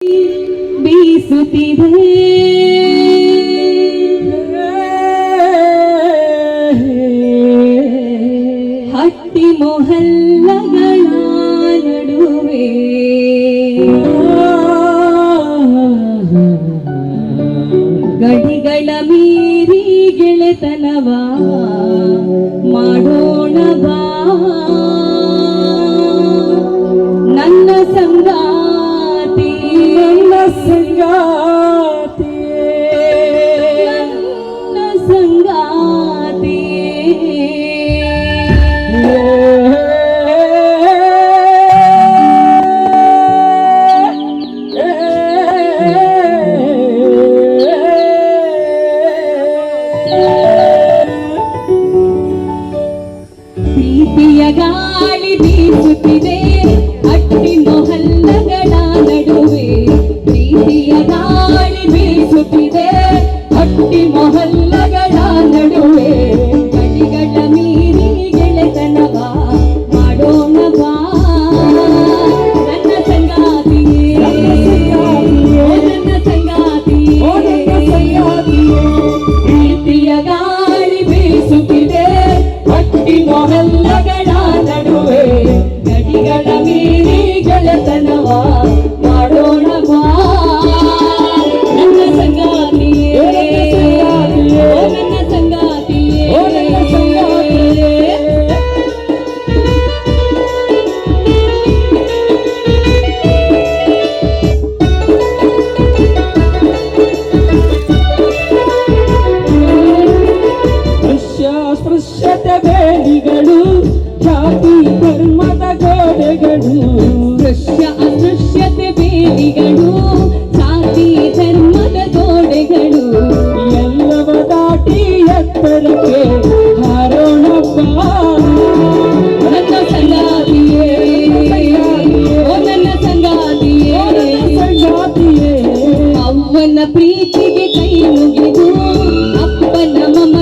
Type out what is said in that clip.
ಬೀಸುತ್ತಿದೆ ಹಟ್ಟಿ ಮೊಹಲ್ಲಗಳ ನಡುವೆ ಗಡಿಗಳ ಮೀರಿ ಗೆಳೆತನವ ಮಾಡೋಣ ಬಾ ನನ್ನ ಸಂಗಾತಿ ನನ್ನ ಸಂಗಾತಿ ನನ್ನ ಸಂಗಾತಿ ಪ್ರೀತಿಯ ಗಾಳಿ ಬೀಸುತ್ತಿದೆ ಹಟ್ಟಿ ಮೊಹಲ್ಲಗಳ ನಡುವೆ ಪ್ರೀತಿಯ ಗಾಳಿ ಬೀಸುತ್ತಿದೆ ಹಟ್ಟಿ ಮೊಹಲ್ಲಗಳ ನಡುವೆ ಗಡಿಗಳ ಮೀರಿ ಗೆಳೆತನವ ಮಾಡೋಣ ಬಾ ನನ್ನ ಸಂಗಾತಿಯೇ ನನ್ನ ಸಂಗಾತಿಯೇ ಪ್ರೀತಿಯ ಗಾಳಿ ಬೀಸುತ್ತಿದೆ ಹಟ್ಟಿ ಮೊಹಲ್ಲಗಳ ನಡುವೆ ಗಡಿಗಳ ಮೀರಿ ಗೆಳೆತನವ ಮಾಡೋಣ ಬಾ ನನ್ನ ಸಂಗಾತಿಯೇ ನನ್ನ ಸಂಗಾತಿಯೇ ಸ್ಪೃಶ್ಯತೆ ಬೇಡಿಗಳು ಜಾತಿ ಧರ್ಮದ ಗೋಡೆಗಳು ಅಸ್ಪೃಶ್ಯತೆ ಬೇಡಿಗಳು ಜಾತಿ ಧರ್ಮದ ಗೋಡೆಗಳು ಎಲ್ಲವ ದಾಟಿ ಎತ್ತರಕ್ಕೆ ಹಾರೋಣ ಬಾ ನನ್ನ ಸಂಗಾತಿಯೇ ನನ್ನ ಸಂಗಾತಿಯೇ ಸಂಗಾತಿಯೇ ಅವ್ವನ ಪ್ರೀತಿಗೆ ಕೈ ಮುಗಿದು ಅಪ್ಪನ ಮಮ